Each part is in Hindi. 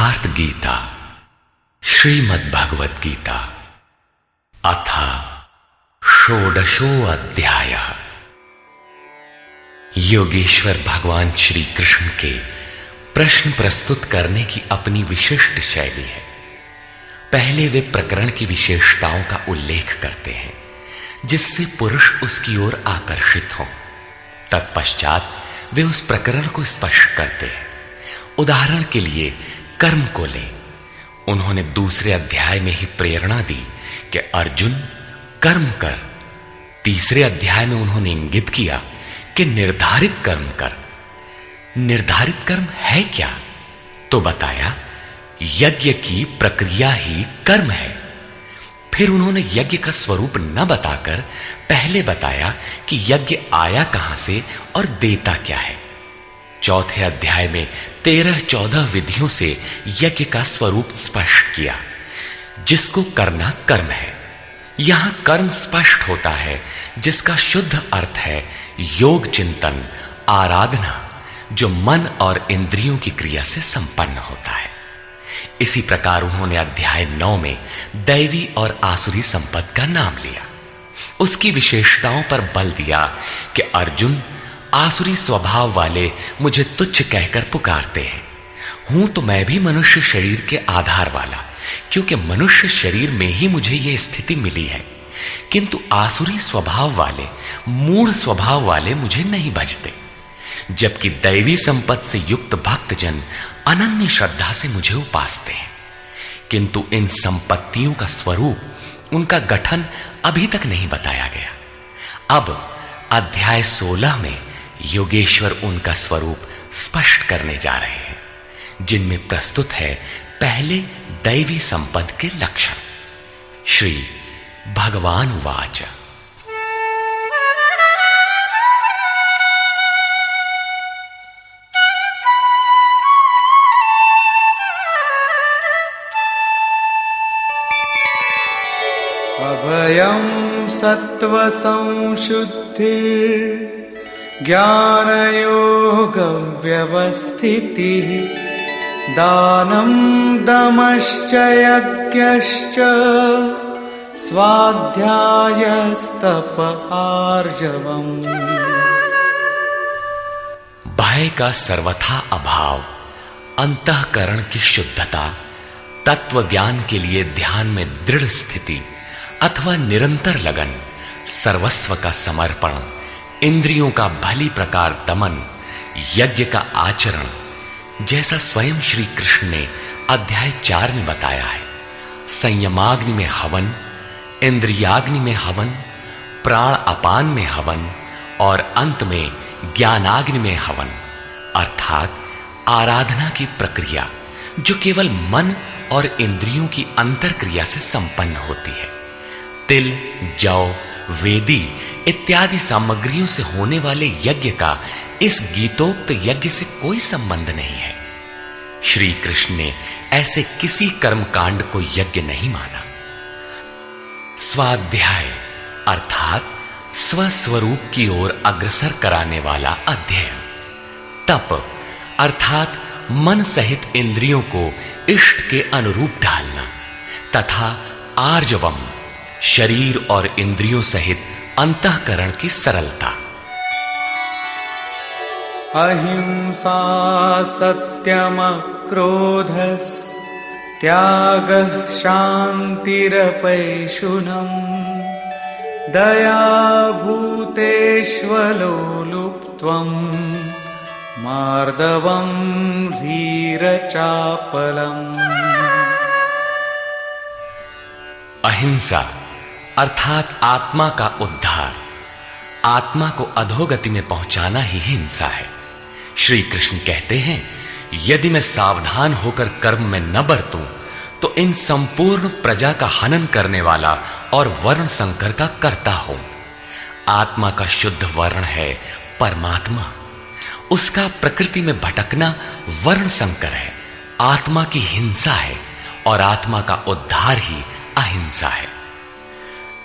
सिद्धार्थ गीता श्रीमद् भगवत गीता अथ षोडशो अध्यायः। योगेश्वर भगवान श्री कृष्ण के प्रश्न प्रस्तुत करने की अपनी विशिष्ट शैली है। पहले वे प्रकरण की विशेषताओं का उल्लेख करते हैं जिससे पुरुष उसकी ओर आकर्षित हों। तत्पश्चात वे उस प्रकरण को स्पष्ट करते हैं। उदाहरण के लिए कर्म को लें। उन्होंने दूसरे अध्याय में ही प्रेरणा दी कि अर्जुन कर्म कर। तीसरे अध्याय में उन्होंने इंगित किया कि निर्धारित कर्म कर। निर्धारित कर्म है क्या? तो बताया यज्ञ की प्रक्रिया ही कर्म है। फिर उन्होंने यज्ञ का स्वरूप न बताकर पहले बताया कि यज्ञ आया कहां से और देता क्या है। चौथे अध्याय में 13-14 विधियों से यज्ञ का स्वरूप स्पष्ट किया जिसको करना कर्म है। यहां कर्म स्पष्ट होता है जिसका शुद्ध अर्थ है योग चिंतन, आराधना, जो मन और इंद्रियों की क्रिया से संपन्न होता है। इसी प्रकार उन्होंने अध्याय 9 में दैवी और आसुरी संपद का नाम लिया। उसकी विशेषताओं पर बल दिया कि अर्जुन आसुरी स्वभाव वाले मुझे तुच्छ कहकर पुकारते हैं। हूं तो मैं भी मनुष्य शरीर के आधार वाला, क्योंकि मनुष्य शरीर में ही मुझे यह स्थिति मिली है। किंतु आसुरी स्वभाव वाले, मूढ़ स्वभाव वाले मुझे नहीं भजते, जबकि दैवी संपत्त से युक्त भक्तजन अनन्य श्रद्धा से मुझे उपासते हैं। किंतु इन संपत्तियों का स्वरूप, उनका गठन अभी तक नहीं बताया गया। अब अध्याय 16 में योगेश्वर उनका स्वरूप स्पष्ट करने जा रहे हैं, जिनमें प्रस्तुत है पहले दैवी संपद के लक्षण। श्री भगवान वाच। अभयं सत्व संशुद्धिर् ज्ञानयोग व्यवस्थितिः दानं दमश्च यज्ञश्च स्वाध्यायस्तप आर्जवम्। भय का सर्वथा अभाव, अंतःकरण की शुद्धता, तत्व ज्ञान के लिए ध्यान में दृढ़ स्थिति अथवा निरंतर लगन, सर्वस्व का समर्पण, इंद्रियों का भली प्रकार दमन, यज्ञ का आचरण, जैसा स्वयं श्री कृष्ण ने अध्याय 4 में बताया है। संयमाग्नि में हवन, इंद्रियाग्नि में हवन, प्राण अपान में हवन और अंत में ज्ञानाग्नि में हवन, अर्थात आराधना की प्रक्रिया जो केवल मन और इंद्रियों की अंतर क्रिया से संपन्न होती है। तिल, जौ, वेदी इत्यादि सामग्रियों से होने वाले यज्ञ का इस गीतोक्त यज्ञ से कोई संबंध नहीं है। श्री कृष्ण ने ऐसे किसी कर्मकांड को यज्ञ नहीं माना। स्वाध्याय अर्थात स्वस्वरूप की ओर अग्रसर कराने वाला अध्ययन। तप अर्थात मन सहित इंद्रियों को इष्ट के अनुरूप ढालना, तथा आर्जवम शरीर और इंद्रियों सहित अंतःकरण की सरलता। अहिंसा सत्यम क्रोधस् त्यागः शान्तिरपैशुनम् दया भूतेष्वलोलुप्त्वम् मार्दवम् ह्रीरचापलम्। अहिंसा अर्थात आत्मा का उद्धार, आत्मा को अधोगति में पहुंचाना ही हिंसा है। श्री कृष्ण कहते हैं, यदि मैं सावधान होकर कर्म में न बरतूं तो इन संपूर्ण प्रजा का हनन करने वाला और वर्ण संकर का कर्ता हूं। आत्मा का शुद्ध वर्ण है परमात्मा। उसका प्रकृति में भटकना वर्ण संकर है, आत्मा की हिंसा है, और आत्मा का उद्धार ही अहिंसा है।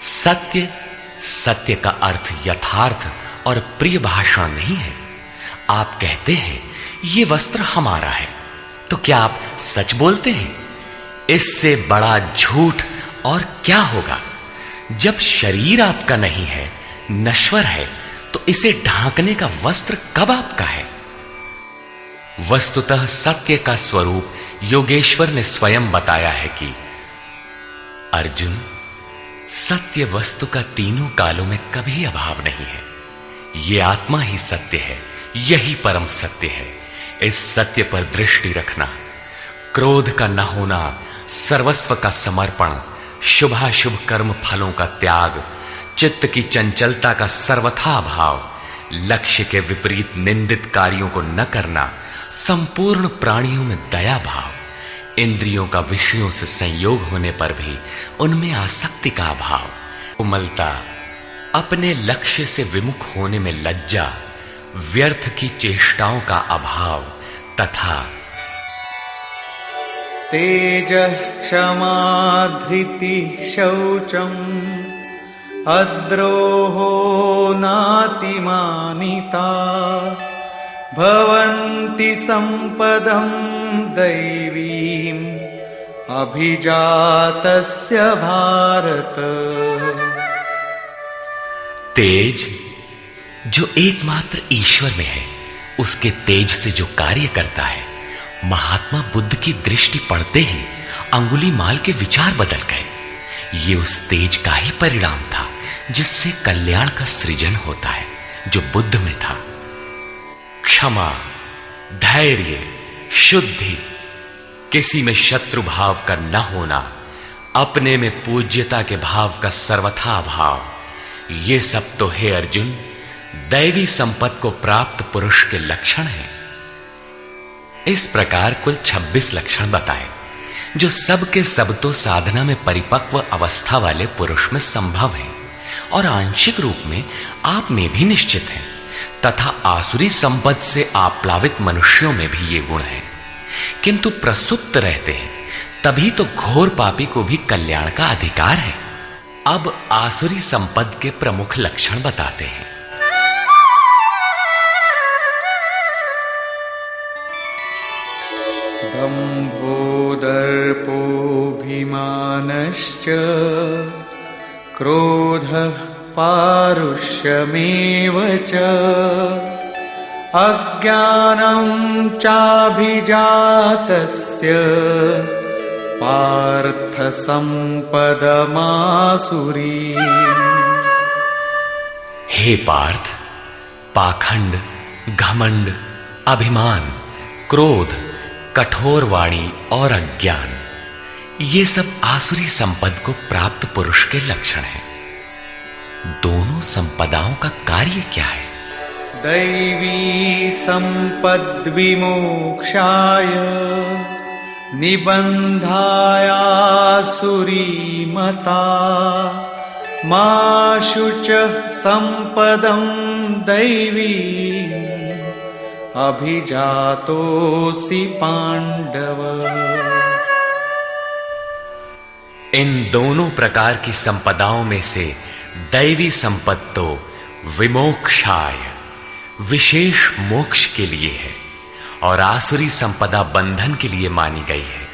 सत्य, सत्य का अर्थ यथार्थ और प्रिय भाषण नहीं है। आप कहते हैं ये वस्त्र हमारा है, तो क्या आप सच बोलते हैं? इससे बड़ा झूठ और क्या होगा? जब शरीर आपका नहीं है, नश्वर है, तो इसे ढांकने का वस्त्र कब आपका है? वस्तुतः सत्य का स्वरूप योगेश्वर ने स्वयं बताया है कि अर्जुन, सत्य वस्तु का तीनों कालों में कभी अभाव नहीं है। यह आत्मा ही सत्य है, यही परम सत्य है। इस सत्य पर दृष्टि रखना, क्रोध का न होना, सर्वस्व का समर्पण, शुभाशुभ कर्म फलों का त्याग, चित्त की चंचलता का सर्वथा अभाव, लक्ष्य के विपरीत निंदित कार्यों को न करना, संपूर्ण प्राणियों में दया भाव, इंद्रियों का विषयों से संयोग होने पर भी उनमें आसक्ति का अभाव, कोमलता, अपने लक्ष्य से विमुख होने में लज्जा, व्यर्थ की चेष्टाओं का अभाव तथा तेजः क्षमा धृतिः शौचम् अद्रोहो नातिमानिता भवन्ति सम्पदं दैवीम् अभिजातस्य भारत। तेज जो एकमात्र ईश्वर में है, उसके तेज से जो कार्य करता है, महात्मा बुद्ध की दृष्टि पड़ते ही अंगुलीमाल के विचार बदल गए। ये उस तेज का ही परिणाम था जिससे कल्याण का सृजन होता है, जो बुद्ध में था। क्षमा, धैर्य, शुद्धि, किसी में शत्रु भाव का न होना, अपने में पूज्यता के भाव का सर्वथा अभाव, ये सब तो हे अर्जुन दैवी संपत्ति को प्राप्त पुरुष के लक्षण हैं। इस प्रकार कुल 26 लक्षण बताए, जो सब के सब तो साधना में परिपक्व अवस्था वाले पुरुष में संभव है और आंशिक रूप में आप में भी निश्चित है, तथा आसुरी संपत्ति से आप्लावित मनुष्यों में भी ये गुण है, किंतु प्रसुप्त रहते हैं, तभी तो घोर पापी को भी कल्याण का अधिकार है। अब आसुरी संपद के प्रमुख लक्षण बताते हैं। दम्भो दर्पोऽभिमानश्च क्रोधः पारुष्यमेव च अज्ञानं चाभिजातस्य पार्थ संपदमासुरी। हे पार्थ, पाखंड, घमंड, अभिमान, क्रोध, कठोर वाणी और अज्ञान, ये सब आसुरी संपद को प्राप्त पुरुष के लक्षण हैं। दोनों संपदाओं का कार्य क्या है? दैवी संपद विमोक्षाय निबन्धायासुरी मता मा शुचः संपदं दैवी अभिजातोऽसि पांडव। इन दोनों प्रकार की संपदाओं में से दैवी संपत्ति तो विमोक्षाय, विशेष मोक्ष के लिए है, और आसुरी संपदा बंधन के लिए मानी गई है।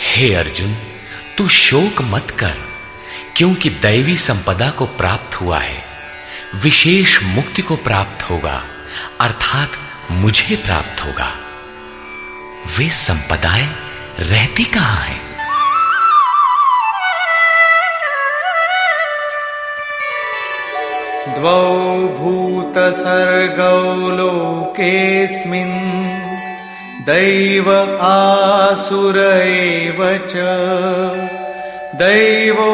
हे अर्जुन, तू शोक मत कर, क्योंकि दैवी संपदा को प्राप्त हुआ है, विशेष मुक्ति को प्राप्त होगा, अर्थात मुझे प्राप्त होगा। वे संपदाएं रहती कहां हैं? द्वौ भूतसर्गौ लोकेऽस्मिन् दैव आसुर एव च दैवो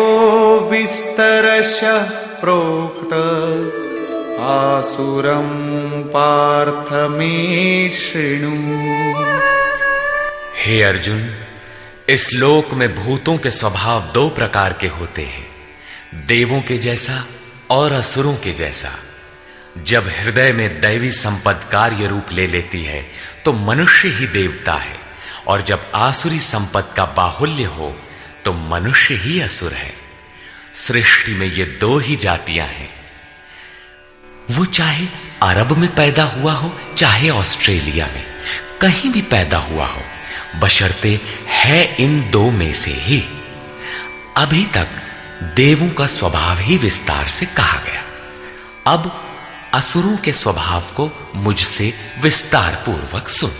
विस्तरशः प्रोक्त आसुरं पार्थ मे शृणु। हे अर्जुन, इस लोक में भूतों के स्वभाव दो प्रकार के होते हैं, देवों के जैसा और असुरों के जैसा। जब हृदय में दैवी संपद कार्य रूप ले लेती है तो मनुष्य ही देवता है, और जब आसुरी संपद का बाहुल्य हो तो मनुष्य ही असुर है। सृष्टि में ये दो ही जातियां हैं, वो चाहे अरब में पैदा हुआ हो चाहे ऑस्ट्रेलिया में, कहीं भी पैदा हुआ हो, बशर्ते है इन दो में से ही। अभी तक देवों का स्वभाव ही विस्तार से कहा गया, अब असुरों के स्वभाव को मुझसे विस्तार पूर्वक सुन।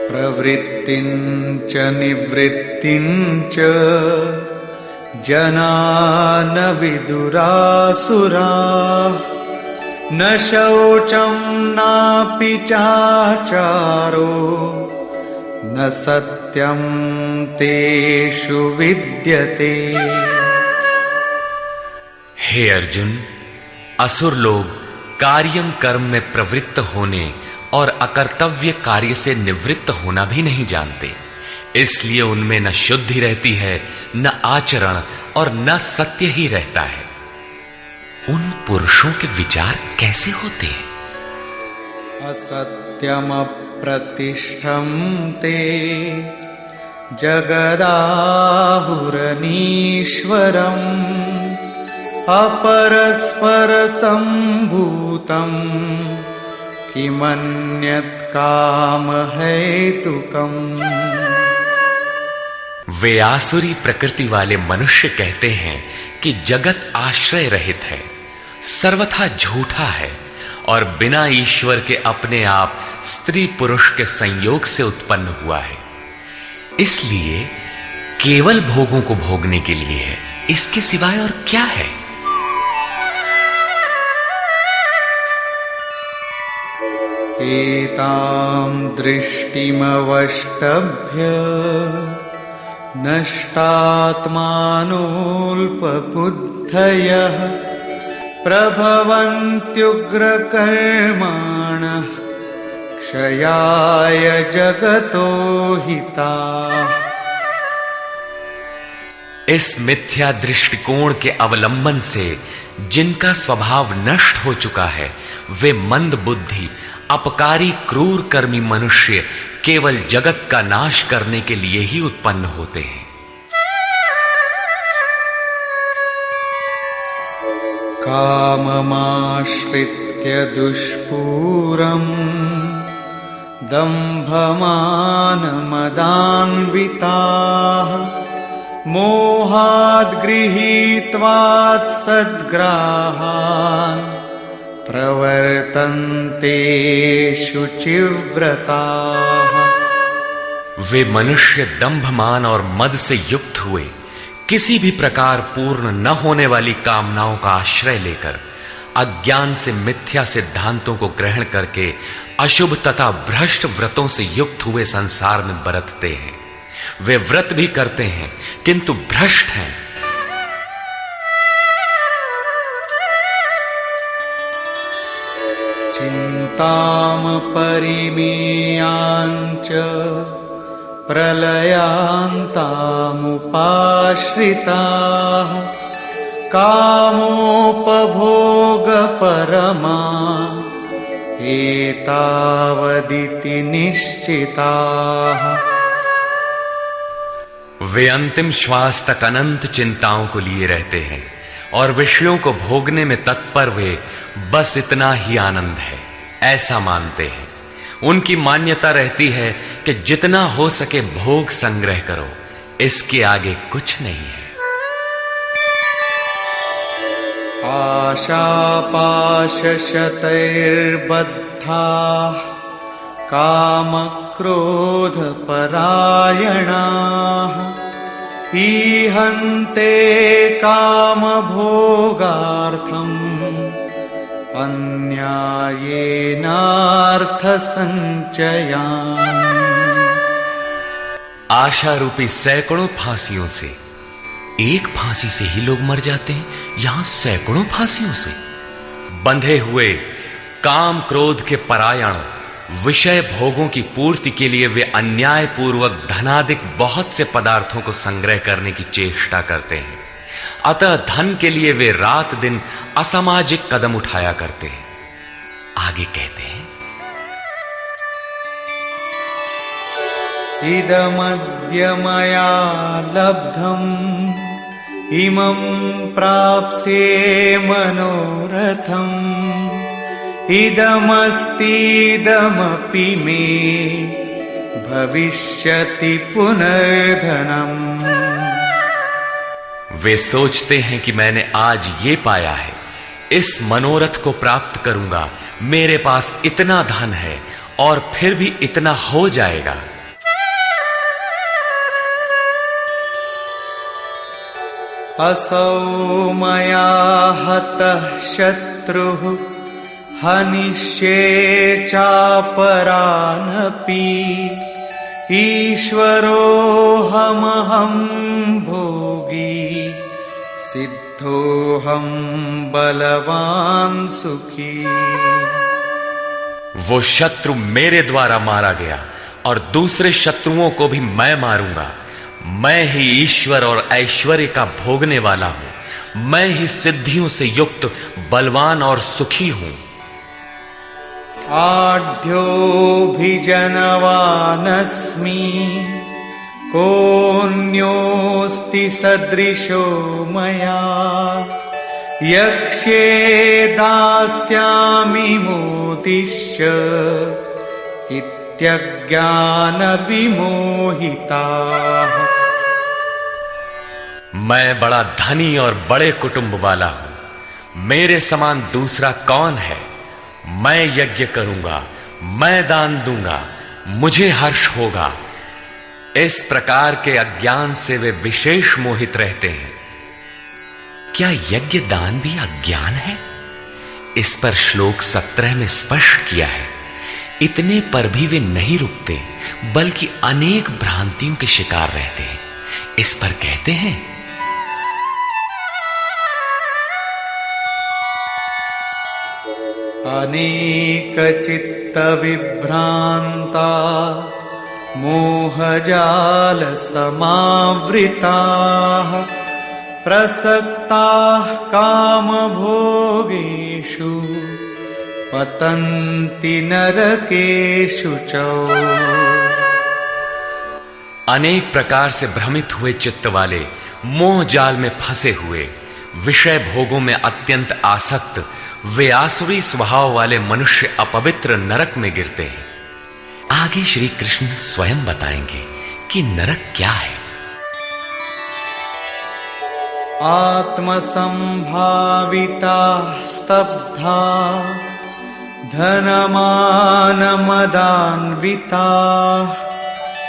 प्रवृत्तिञ्च निवृत्तिञ्च जना न विदुरासुराः न शौचं नापि चाचारो न सत्यं तेषु विद्यते। हे अर्जुन, असुर लोग कार्यम कर्म में प्रवृत्त होने और अकर्तव्य कार्य से निवृत्त होना भी नहीं जानते, इसलिए उनमें न शुद्धि रहती है, न आचरण और न सत्य ही रहता है। उन पुरुषों के विचार कैसे होते हैं? असत्यम प्रतिष्ठं ते जगदाहुरनीश्वरम् अपरस्पर संभूतं किमन्यत् काम हेतुकम्। वे आसुरी प्रकृति वाले मनुष्य कहते हैं कि जगत आश्रय रहित है, सर्वथा झूठा है और बिना ईश्वर के अपने आप स्त्री पुरुष के संयोग से उत्पन्न हुआ है, इसलिए केवल भोगों को भोगने के लिए है, इसके सिवाय और क्या है? एतां दृष्टिमवष्टभ्य नष्टात्मानोऽल्पबुद्धयः प्रभवन्त्युग्रकर्माणः क्षयाय जगतो हिताः। इस मिथ्या दृष्टिकोण के अवलंबन से जिनका स्वभाव नष्ट हो चुका है, वे मंद बुद्धि अपकारी क्रूर कर्मी मनुष्य केवल जगत का नाश करने के लिए ही उत्पन्न होते हैं। काममाश्रित्य दुष्पूरम् दम्भमानमदान्विताः मोहाद् गृहीत्वात् सद्ग्राहान् प्रवर्तन्ते शुचिव्रताः। वे मनुष्य दंभमान और मद से युक्त हुए किसी भी प्रकार पूर्ण न होने वाली कामनाओं का आश्रय लेकर अज्ञान से मिथ्या सिद्धांतों को ग्रहण करके अशुभ तथा भ्रष्ट व्रतों से युक्त हुए संसार में बरतते हैं। वे व्रत भी करते हैं किंतु भ्रष्ट हैं। चिंताम परिमेयांच प्रलयांतामुपाश्रिताः कामोपभोगपरमा एतावदिति निश्चिताः। वे अंतिम श्वास तक अनंत चिंताओं को लिए रहते हैं और विषयों को भोगने में तत्पर वे बस इतना ही आनंद है ऐसा मानते हैं। उनकी मान्यता रहती है कि जितना हो सके भोग संग्रह करो, इसके आगे कुछ नहीं है। आशापाशशतैर्बद्धाः कामक्रोधपरायणाः ईहन्ते कामभोगार्थम् अन्यायेनार्थसंचयान्। आशा रूपी सैकड़ों फांसियों से एक फांसी से ही लोग मर जाते हैं, यहां सैकड़ों फांसियों से बंधे हुए काम क्रोध के परायण विषय भोगों की पूर्ति के लिए वे अन्याय पूर्वक धनाधिक बहुत से पदार्थों को संग्रह करने की चेष्टा करते हैं। अतः धन के लिए वे रात दिन असामाजिक कदम उठाया करते हैं। आगे कहते हैं, इदमद्य मया लब्धम् इमं प्राप्स्ये मनोरथम् इदमस्तीदमपि मे भविष्यति पुनर्धनम्। वे सोचते हैं कि मैंने आज ये पाया है, इस मनोरथ को प्राप्त करूंगा, मेरे पास इतना धन है और फिर भी इतना हो जाएगा। असौ मया हतः शत्रुः हनिष्ये चापरानपि ईश्वरोऽहमहं भोगी सिद्धोऽहं बलवान् सुखी। वो शत्रु मेरे द्वारा मारा गया और दूसरे शत्रुओं को भी मैं मारूंगा। मैं ही ईश्वर और ऐश्वर्य का भोगने वाला हूं। मैं ही सिद्धियों से युक्त बलवान और सुखी हूं। आढ्योऽभिजनवानस्मि कोऽन्योऽस्ति सदृशो मया यक्ष्ये दास्यामि मोदिष्य इत्यज्ञानविमोहिताः। मैं बड़ा धनी और बड़े कुटुंब वाला हूं। मेरे समान दूसरा कौन है? मैं यज्ञ करूंगा, मैं दान दूंगा, मुझे हर्ष होगा। इस प्रकार के अज्ञान से वे विशेष मोहित रहते हैं। क्या यज्ञ दान भी अज्ञान है? इस पर श्लोक 17 में स्पष्ट किया है। इतने पर भी वे नहीं रुकते, बल्कि अनेक भ्रांतियों के शिकार रहते हैं। इस पर कहते हैं, अनेक चित्त विभ्रांता मोहजाल समावृताः प्रसक्ताः कामभोगेषु पतन्ति नरकेषु च। अनेक प्रकार से भ्रमित हुए चित्त वाले, मोह जाल में फंसे हुए, विषय भोगों में अत्यंत आसक्त, वे आसुरी स्वभाव वाले मनुष्य अपवित्र नरक में गिरते हैं। आगे श्री कृष्ण स्वयं बताएंगे कि नरक क्या है। आत्मसंभाविता स्तब्धा धनमानमदान्विता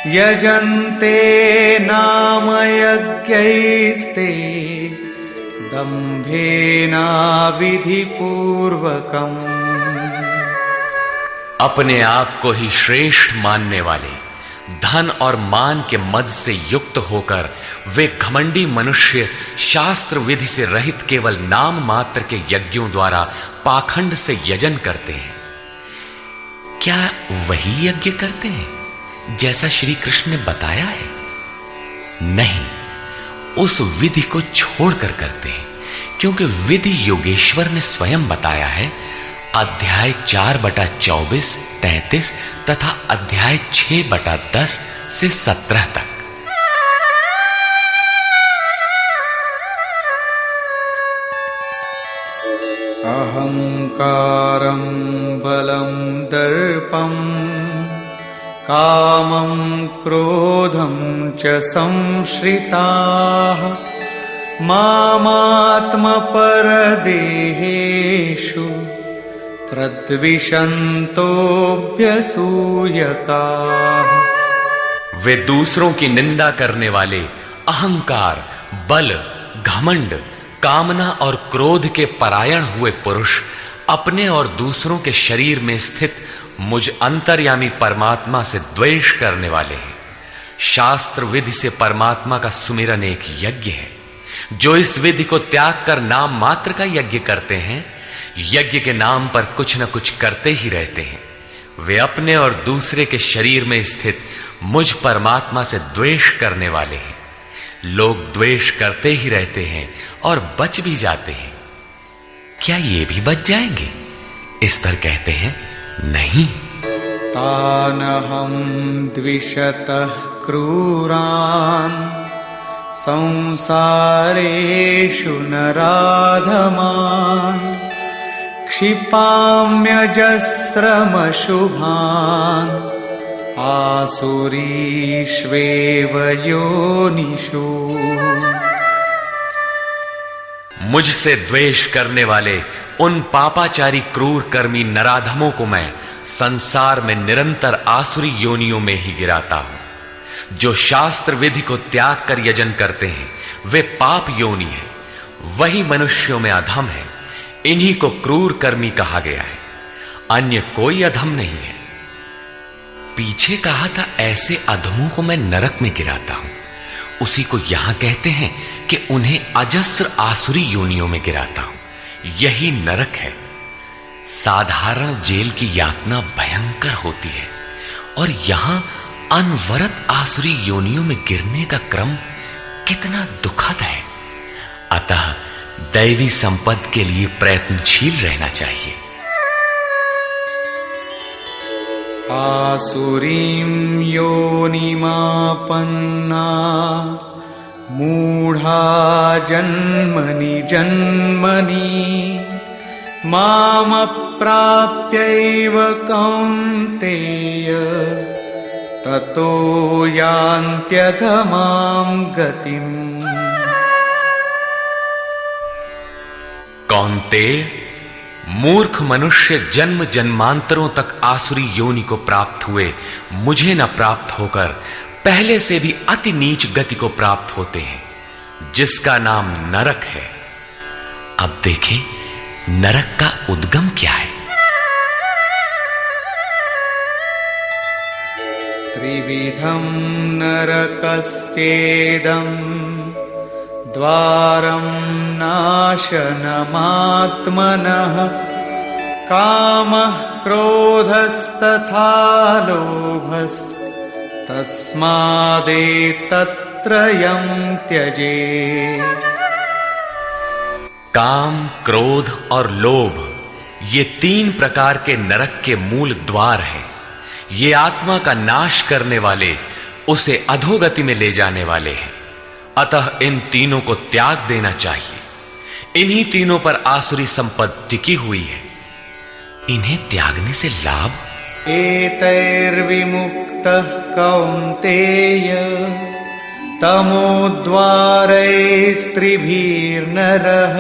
यजन्ते नाम यज्ञैस्ते दम्भेना विधिपूर्वकम्। अपने आप को ही श्रेष्ठ मानने वाले, धन और मान के मद से युक्त होकर वे घमंडी मनुष्य शास्त्र विधि से रहित केवल नाम मात्र के यज्ञों द्वारा पाखंड से यजन करते हैं। क्या वही यज्ञ करते हैं जैसा श्री कृष्ण ने बताया है? नहीं, उस विधि को छोड़कर करते हैं, क्योंकि विधि योगेश्वर ने स्वयं बताया है। अध्याय 4/24, 33 तथा अध्याय 6/10 से 17 तक। अहंकारं बलं दर्पं कामं क्रोधं च संश्रिताः मामात्मपरदेहेषु प्रद्विषन्तोऽभ्यसूयकाः। वे दूसरों की निंदा करने वाले, अहंकार, बल, घमंड, कामना और क्रोध के परायण हुए पुरुष अपने और दूसरों के शरीर में स्थित मुझ अंतर्यामी परमात्मा से द्वेष करने वाले हैं। शास्त्र विधि से परमात्मा का सुमिरन एक यज्ञ है। जो इस विधि को त्याग कर नाम मात्र का यज्ञ करते हैं, यज्ञ के नाम पर कुछ न कुछ करते ही रहते हैं। वे अपने और दूसरे के शरीर में स्थित मुझ परमात्मा से द्वेष करने वाले हैं। लोग द्वेष करते ही रहते हैं और बच भी जाते हैं। क्या ये भी बच जाएंगे? इस पर कहते हैं, नहीं। तानहं द्विषतः क्रूरान् संसारेषु नराधमान् क्षिपाम्यजस्रमशुभान् आसुरीष्वेव योनिषु। मुझसे द्वेष करने वाले उन पापाचारी क्रूर कर्मी नराधमों को मैं संसार में निरंतर आसुरी योनियों में ही गिराता हूं। जो शास्त्र विधि को त्याग कर यजन करते हैं वे पाप योनि है, वही मनुष्यों में अधम है। इन्हीं को क्रूर कर्मी कहा गया है, अन्य कोई अधम नहीं है। पीछे कहा था ऐसे अधमों को मैं नरक में गिराता हूं, उसी को यहां कहते हैं कि उन्हें अजस्र आसुरी योनियों में गिराता हूं। यही नरक है। साधारण जेल की यातना भयंकर होती है और यहां अनवरत आसुरी योनियों में गिरने का क्रम कितना दुखद है। अतः दैवी संपद के लिए प्रयत्नशील रहना चाहिए। आसुरीं योनिमापन्ना मूढ़ा जन्मनि जन्मनि मामप्राप्यैव कौन्तेय ततो यान्त्यधमां गतिम्। कौन्तेय, मूर्ख मनुष्य जन्म जन्मांतरों तक आसुरी योनि को प्राप्त हुए मुझे न प्राप्त होकर पहले से भी अति नीच गति को प्राप्त होते हैं, जिसका नाम नरक है। अब देखें नरक का उद्गम क्या है। त्रिविधं नरकस्येदं द्वारं नाशनमात्मनः कामः क्रोधस्तथा लोभस्तस्मादेतत्त्रयं त्यजेत्। काम, क्रोध और लोभ ये तीन प्रकार के नरक के मूल द्वार हैं। ये आत्मा का नाश करने वाले, उसे अधोगति में ले जाने वाले हैं। अतः इन तीनों को त्याग देना चाहिए। इन्हीं तीनों पर आसुरी संपत्ति टिकी हुई है। इन्हें त्यागने से लाभ एतैर्विमुक्तः कौन्तेय तमोद्वारैस्त्रिभिर्नरः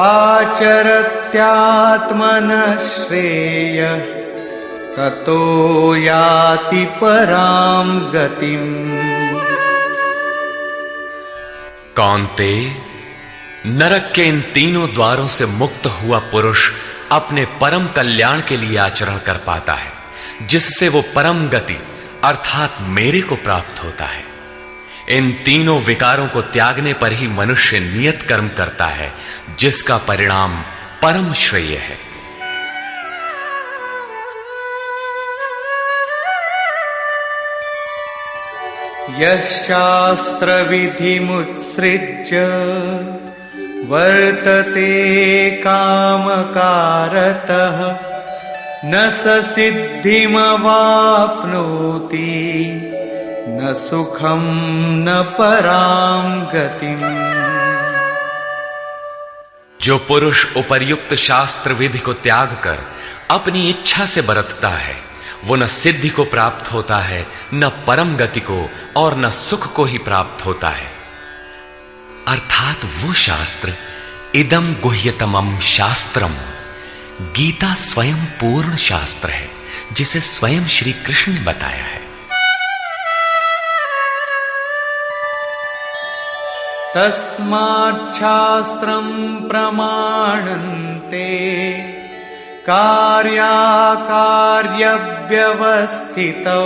आचरत्यात्मनः श्रेयः ततो याति परां गतिम्। कौन्तेय, नरक के इन तीनों द्वारों से मुक्त हुआ पुरुष अपने परम कल्याण के लिए आचरण कर पाता है, जिससे वो परम गति अर्थात मेरे को प्राप्त होता है। इन तीनों विकारों को त्यागने पर ही मनुष्य नियत कर्म करता है, जिसका परिणाम परम श्रेय है। यः शास्त्रविधिमुत्सृज्य वर्तते कामकारतः न स सिद्धिमवाप्नोति न सुखं न परां गतिम्। जो पुरुष उपर्युक्त शास्त्र विधि को त्याग कर अपनी इच्छा से बरतता है, वो न सिद्धि को प्राप्त होता है, न परम गति को और न सुख को ही प्राप्त होता है। अर्थात वो शास्त्र इदम गुह्यतमम शास्त्रम, गीता स्वयं पूर्ण शास्त्र है, जिसे स्वयं श्री कृष्ण ने बताया है। तस्माच्छास्त्रं प्रमाणन्ते कार्याकार्यव्यवस्थितौ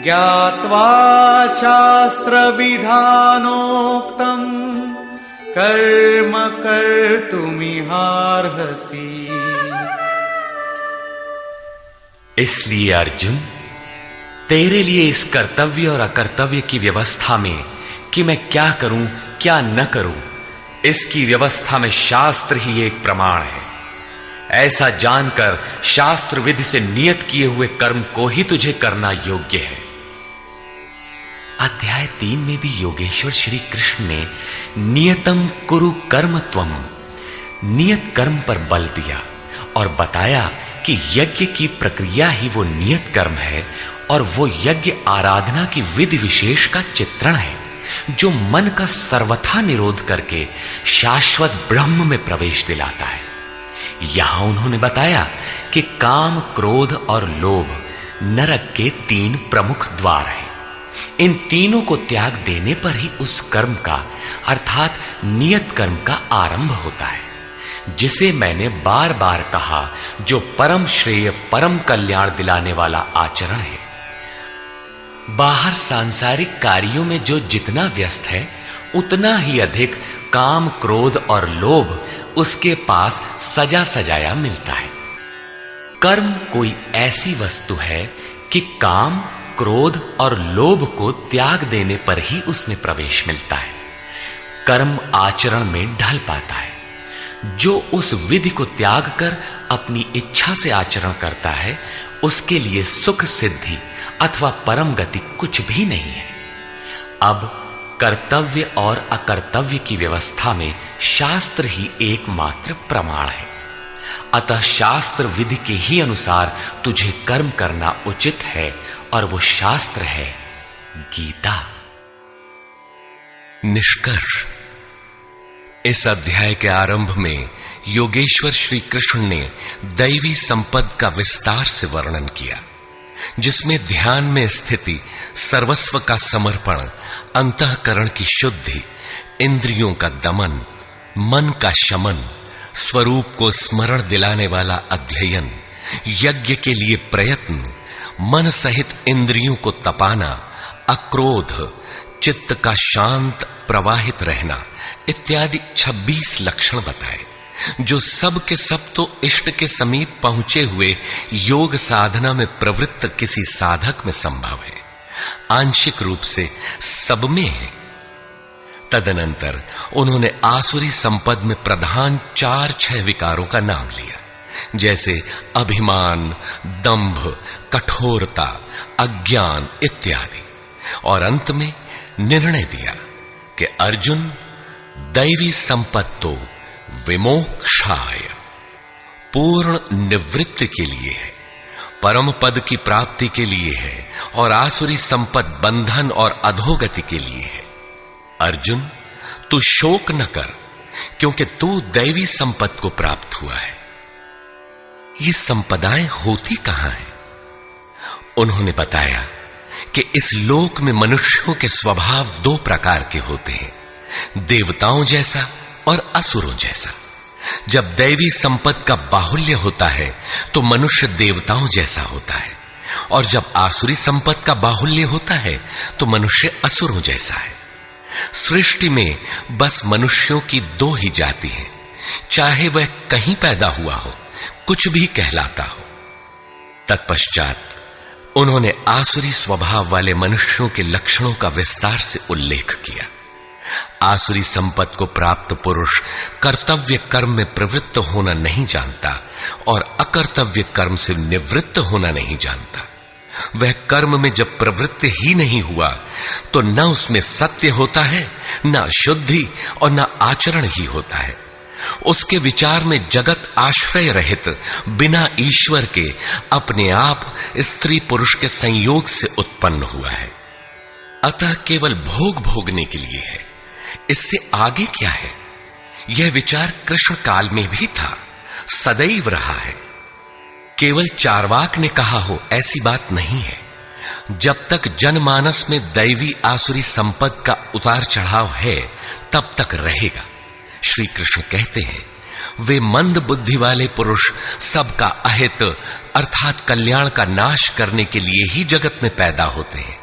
ज्ञात्वा शास्त्रविधानोक्तं कर्म कर्तुमिहार्हसि। इसलिए अर्जुन, तेरे लिए इस कर्तव्य और अकर्तव्य की व्यवस्था में कि मैं क्या करूं क्या न करूं, इसकी व्यवस्था में शास्त्र ही एक प्रमाण है। ऐसा जानकर शास्त्र विधि से नियत किए हुए कर्म को ही तुझे करना योग्य है। अध्याय 3 में भी योगेश्वर श्री कृष्ण ने नियतम कुरु कर्म त्वम, नियत कर्म पर बल दिया और बताया कि यज्ञ की प्रक्रिया ही वो नियत कर्म है और वो यज्ञ आराधना की विधि विशेष का चित्रण है जो मन का सर्वथा निरोध करके शाश्वत ब्रह्म में प्रवेश दिलाता है। यहां उन्होंने बताया कि काम, क्रोध और लोभ नरक के 3 प्रमुख द्वार हैं। इन तीनों को त्याग देने पर ही उस कर्म का अर्थात नियत कर्म का आरंभ होता है, जिसे मैंने बार बार कहा, जो परम श्रेय, परम कल्याण दिलाने वाला आचरण है। बाहर सांसारिक कार्यों में जो जितना व्यस्त है उतना ही अधिक काम, क्रोध और लोभ उसके पास सजा सजाया मिलता है। कर्म कोई ऐसी वस्तु है कि काम, क्रोध और लोभ को त्याग देने पर ही उसमें प्रवेश मिलता है, कर्म आचरण में ढल पाता है। जो उस विधि को त्याग कर अपनी इच्छा से आचरण करता है उसके लिए सुख, सिद्धि अथवा परम गति कुछ भी नहीं है। अब कर्तव्य और अकर्तव्य की व्यवस्था में शास्त्र ही एकमात्र प्रमाण है। अतः शास्त्र विधि के ही अनुसार तुझे कर्म करना उचित है और वो शास्त्र है गीता। निष्कर्ष, इस अध्याय के आरंभ में योगेश्वर श्री कृष्ण ने दैवी संपद का विस्तार से वर्णन किया, जिसमें ध्यान में स्थिति, सर्वस्व का समर्पण, अंतःकरण की शुद्धि, इंद्रियों का दमन, मन का शमन, स्वरूप को स्मरण दिलाने वाला अध्ययन, यज्ञ के लिए प्रयत्न, मन सहित इंद्रियों को तपाना, अक्रोध, चित्त का शांत प्रवाहित रहना इत्यादि 26 लक्षण बताए, जो सब के सब तो इष्ट के समीप पहुंचे हुए योग साधना में प्रवृत्त किसी साधक में संभव है, आंशिक रूप से सब में है। तदनंतर उन्होंने आसुरी संपद में प्रधान 4-6 विकारों का नाम लिया, जैसे अभिमान, दंभ, कठोरता, अज्ञान इत्यादि, और अंत में निर्णय दिया कि अर्जुन, दैवी संपत्तो विमोक्षाय, पूर्ण निवृत्ति के लिए है, परम पद की प्राप्ति के लिए है, और आसुरी संपद बंधन और अधोगति के लिए है। अर्जुन, तू शोक न कर, क्योंकि तू दैवी संपत्ति को प्राप्त हुआ है। ये संपदाएं होती कहां हैं? उन्होंने बताया कि इस लोक में मनुष्यों के स्वभाव 2 प्रकार के होते हैं, देवताओं जैसा और असुरों जैसा। जब दैवी संपत्ति का बाहुल्य होता है तो मनुष्य देवताओं जैसा होता है, और जब आसुरी संपत्ति का बाहुल्य होता है तो मनुष्य असुरों जैसा है। सृष्टि में बस मनुष्यों की 2 ही जाति हैं, चाहे वह कहीं पैदा हुआ हो, कुछ भी कहलाता हो। तत्पश्चात उन्होंने आसुरी स्वभाव वाले मनुष्यों के लक्षणों का विस्तार से उल्लेख किया। आसुरी संपत्ति को प्राप्त पुरुष कर्तव्य कर्म में प्रवृत्त होना नहीं जानता और अकर्तव्य कर्म से निवृत्त होना नहीं जानता। वह कर्म में जब प्रवृत्त ही नहीं हुआ तो न उसमें सत्य होता है, न शुद्धि और न आचरण ही होता है। उसके विचार में जगत आश्रय रहित, बिना ईश्वर के, अपने आप स्त्री पुरुष के संयोग से उत्पन्न हुआ है। अतः केवल भोग भोगने के लिए है, इससे आगे क्या है? यह विचार कृष्ण काल में भी था, सदैव रहा है। केवल चार्वाक ने कहा हो ऐसी बात नहीं है। जब तक जनमानस में दैवी आसुरी संपद का उतार चढ़ाव है तब तक रहेगा। श्री कृष्ण कहते हैं, वे मंद बुद्धि वाले पुरुष सबका अहित अर्थात कल्याण का नाश करने के लिए ही जगत में पैदा होते हैं।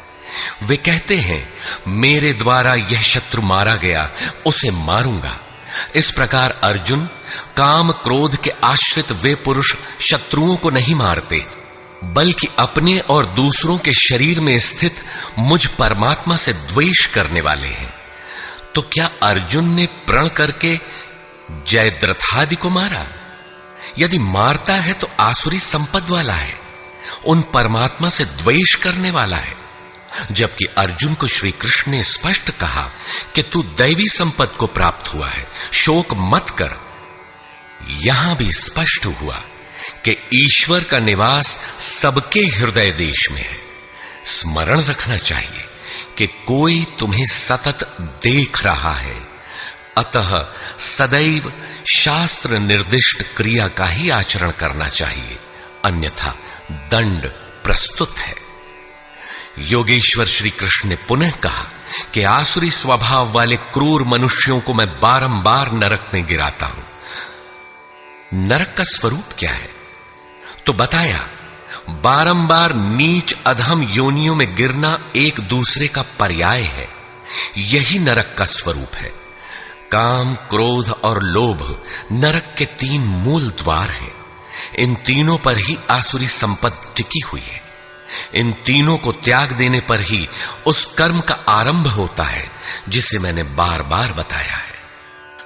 वे कहते हैं, मेरे द्वारा यह शत्रु मारा गया, उसे मारूंगा। इस प्रकार अर्जुन, काम क्रोध के आश्रित वे पुरुष शत्रुओं को नहीं मारते, बल्कि अपने और दूसरों के शरीर में स्थित मुझ परमात्मा से द्वेष करने वाले हैं। तो क्या अर्जुन ने प्रण करके जयद्रथादि को मारा? यदि मारता है तो आसुरी संपद वाला है, उन परमात्मा से द्वेष करने वाला है। जबकि अर्जुन को श्री कृष्ण ने स्पष्ट कहा कि तू दैवी संपत्ति को प्राप्त हुआ है, शोक मत कर। यहां भी स्पष्ट हुआ कि ईश्वर का निवास सबके हृदय देश में है। स्मरण रखना चाहिए कि कोई तुम्हें सतत देख रहा है, अतः सदैव शास्त्र निर्दिष्ट क्रिया का ही आचरण करना चाहिए, अन्यथा दंड प्रस्तुत है। योगेश्वर श्री कृष्ण ने पुनः कहा कि आसुरी स्वभाव वाले क्रूर मनुष्यों को मैं बारंबार नरक में गिराता हूं। नरक का स्वरूप क्या है? तो बताया, बारंबार नीच अधम योनियों में गिरना एक दूसरे का पर्याय है। यही नरक का स्वरूप है। काम, क्रोध और लोभ नरक के 3 मूल द्वार हैं। इन तीनों पर ही आसुरी संपत्ति टिकी हुई है। इन तीनों को त्याग देने पर ही उस कर्म का आरंभ होता है जिसे मैंने बार बार बताया है।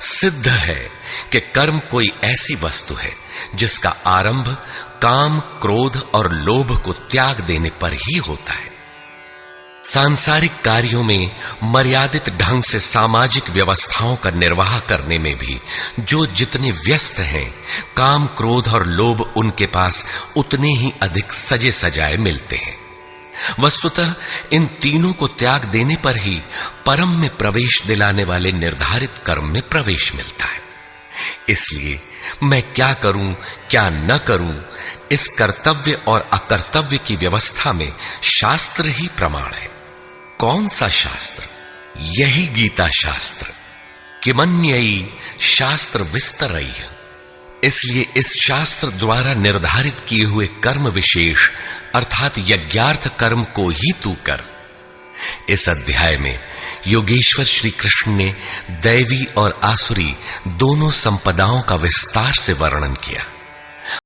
सिद्ध है कि कर्म कोई ऐसी वस्तु है जिसका आरंभ काम, क्रोध और लोभ को त्याग देने पर ही होता है। सांसारिक कार्यों में मर्यादित ढंग से सामाजिक व्यवस्थाओं का निर्वाह करने में भी जो जितने व्यस्त हैं, काम, क्रोध और लोभ उनके पास उतने ही अधिक सजे सजाए मिलते हैं। वस्तुतः इन तीनों को त्याग देने पर ही परम में प्रवेश दिलाने वाले निर्धारित कर्म में प्रवेश मिलता है। इसलिए मैं क्या करूं, क्या न करूं, इस कर्तव्य और अकर्तव्य की व्यवस्था में शास्त्र ही प्रमाण है। कौन सा शास्त्र? यही गीता शास्त्र। किमन्यई शास्त्र विस्तरई। इसलिए इस शास्त्र द्वारा निर्धारित किए हुए कर्म विशेष अर्थात यज्ञार्थ कर्म को ही तू कर। इस अध्याय में योगेश्वर श्री कृष्ण ने दैवी और आसुरी दोनों संपदाओं का विस्तार से वर्णन किया।